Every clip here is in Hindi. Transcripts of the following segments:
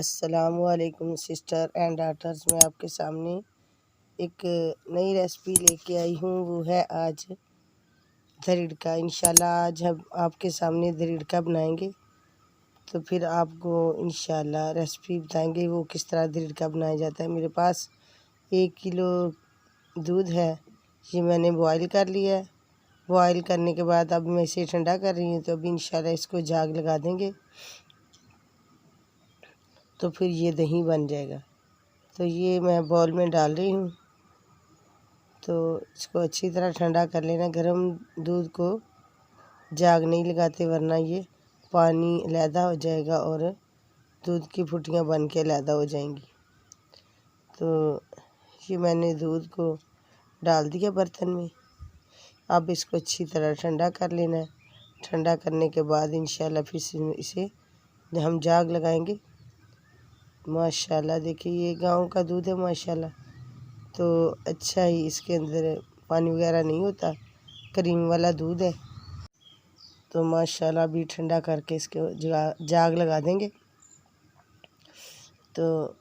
अस्सलामुअलैकुम सिस्टर एंड डाटर्स, मैं आपके सामने एक नई रेसिपी लेके आई हूँ। वो है आज दरीड़ का। इंशाल्लाह आज हम आपके सामने दरीड़ का बनाएंगे, तो फिर आपको इंशाल्लाह रेसिपी बताएंगे वो किस तरह दरीड़ का बनाया जाता है। मेरे पास 1 किलो दूध है, ये मैंने बॉयल कर लिया है। बॉयल करने के बाद अब मैं इसे ठंडा कर रही हूँ, तो अभी इंशाल्लाह इसको जाग लगा देंगे, तो फिर ये दही बन जाएगा। तो ये मैं बॉल में डाल रही हूँ, तो इसको अच्छी तरह ठंडा कर लेना। गर्म दूध को जाग नहीं लगाते, वरना ये पानी अलहदा हो जाएगा और दूध की फुटियाँ बन के अलहदा हो जाएंगी। तो ये मैंने दूध को डाल दिया बर्तन में। अब इसको अच्छी तरह ठंडा कर लेना है। ठंडा करने के बाद इंशाल्लाह फिर इसे हम जाग लगाएंगे। माशाल्लाह देखिए, ये गांव का दूध है माशाल्लाह, तो अच्छा ही इसके अंदर पानी वगैरह नहीं होता, क्रीम वाला दूध है। तो माशाल्लाह अभी ठंडा करके इसके जाग लगा देंगे। तो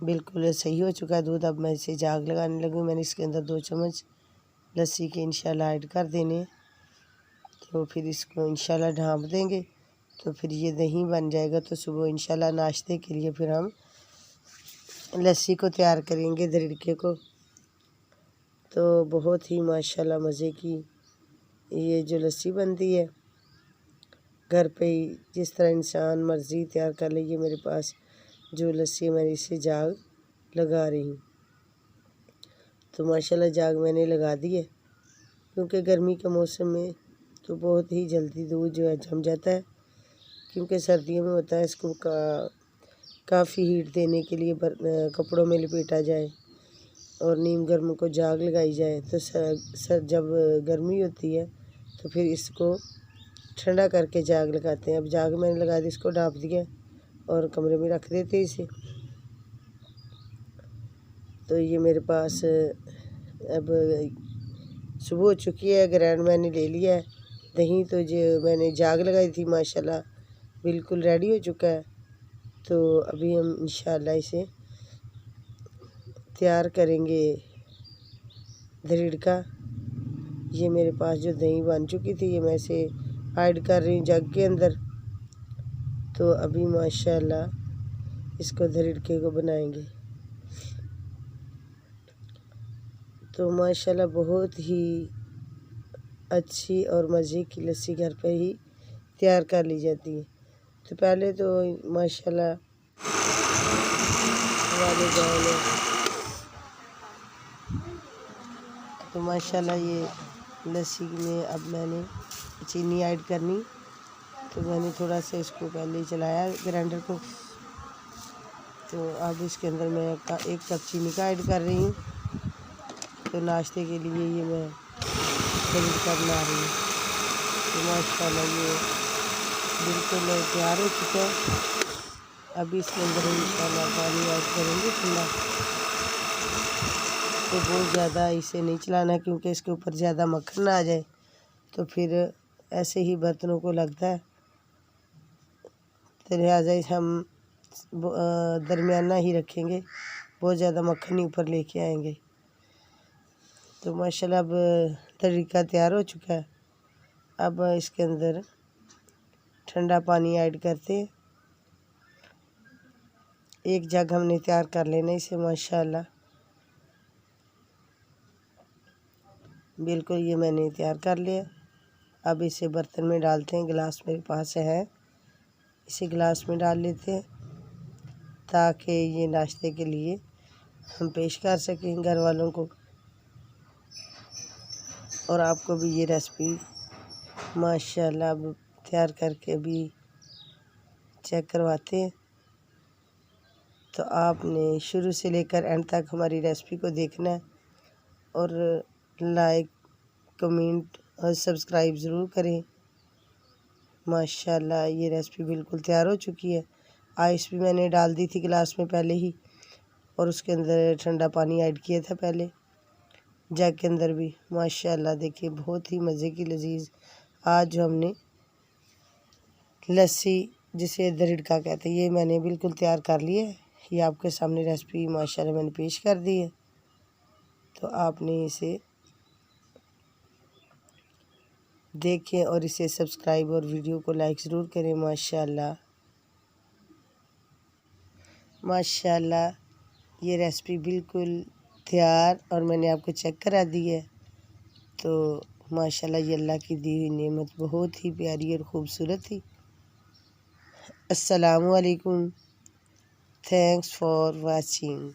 बिल्कुल सही हो चुका है दूध। अब मैं इसे जाग लगाने लगी। मैंने इसके अंदर 2 चम्मच लस्सी के इंशाल्लाह ऐड कर देने। तो फिर इसको इंशाल्लाह ढाँप देंगे, तो फिर ये दही बन जाएगा। तो सुबह इंशाल्लाह नाश्ते के लिए फिर हम लस्सी को तैयार करेंगे, दरीड़के को। तो बहुत ही माशाल्लाह मज़े की ये जो लस्सी बनती है घर पे ही, जिस तरह इंसान मर्ज़ी तैयार कर ले। ये मेरे पास जो लस्सी है मैंने इसे जाग लगा रही हूँ। तो माशाल्लाह जाग मैंने लगा दी है, क्योंकि गर्मी के मौसम में तो बहुत ही जल्दी दूध जो है जम जाता है। क्योंकि सर्दियों में होता है, इसको काफ़ी हीट देने के लिए कपड़ों में लपेटा जाए और नीम गर्म को जाग लगाई जाए। तो जब गर्मी होती है तो फिर इसको ठंडा करके जाग लगाते हैं। अब जाग मैंने लगा दी, इसको ढाँप दिया और कमरे में रख देते इसे। तो ये मेरे पास अब सुबह हो चुकी है, ग्राइंड मैंने ले लिया है दही। तो जो मैंने जाग लगाई थी माशाल्लाह बिल्कुल रेडी हो चुका है। तो अभी हम इंशाल्लाह इसे तैयार करेंगे दरीड़ का। ये मेरे पास जो दही बन चुकी थी, ये मैं इसे ऐड कर रही हूँ जग के अंदर। तो अभी माशाल्लाह इसको दरीड़के को बनाएंगे। तो माशाल्लाह बहुत ही अच्छी और मज़े की लस्सी घर पे ही तैयार कर ली जाती है। तो पहले तो माशाल्लाह वाले गाँव में तो माशाल्लाह ये लस्सी में अब मैंने चीनी ऐड करनी। तो मैंने थोड़ा सा इसको पहले चलाया ग्राइंडर को। तो अब इसके अंदर मैं 1 कप चीनी का ऐड कर रही हूँ। तो नाश्ते के लिए ये मैं दरीड़ का बना रही हूँ। तो माशाल्लाह ये बिल्कुल तैयार हो चुका है। अभी इसके अंदर इंशाल्लाह पानी ऐड करेंगे ठंडा। तो बहुत ज़्यादा इसे नहीं चलाना, क्योंकि इसके ऊपर ज़्यादा मक्खन ना आ जाए, तो फिर ऐसे ही बर्तनों को लगता है। तो लिहाजा हम दरमियाना ही रखेंगे, बहुत ज़्यादा मक्खन नहीं ऊपर लेके आएंगे। तो माशाल्लाह अब तरीका तैयार हो चुका है। अब इसके अंदर ठंडा पानी ऐड करते, 1 जग हमने तैयार कर लेना इसे माशाल्लाह। बिल्कुल ये मैंने तैयार कर लिया। अब इसे बर्तन में डालते हैं। गिलास मेरे पास है, इसे गिलास में डाल लेते हैं, ताकि ये नाश्ते के लिए हम पेश कर सकें घर वालों को। और आपको भी ये रेसिपी माशाल्लाह अब तैयार करके भी चेक करवाते हैं। तो आपने शुरू से लेकर एंड तक हमारी रेसिपी को देखना है, और लाइक, कमेंट और सब्सक्राइब ज़रूर करें। माशाल्लाह ये रेसिपी बिल्कुल तैयार हो चुकी है। आइस भी मैंने डाल दी थी गिलास में पहले ही, और उसके अंदर ठंडा पानी ऐड किया था पहले जग के अंदर भी। माशाल्लाह देखिए बहुत ही मज़े की लजीज आज जो हमने लस्सी जिसे दरिड़का कहते हैं, ये मैंने बिल्कुल तैयार कर लिया है। ये आपके सामने रेसिपी माशाल्लाह मैंने पेश कर दी है। तो आपने इसे देखें और इसे सब्सक्राइब और वीडियो को लाइक ज़रूर करें। माशाल्लाह माशाल्लाह ये रेसिपी बिल्कुल तैयार और मैंने आपको चेक करा दी है। तो माशाल्लाह ये अल्लाह की दी हुई नेमत बहुत ही प्यारी और ख़ूबसूरत थी। अस्सलामु अलैकुम, थैंक्स फॉर वाचिंग।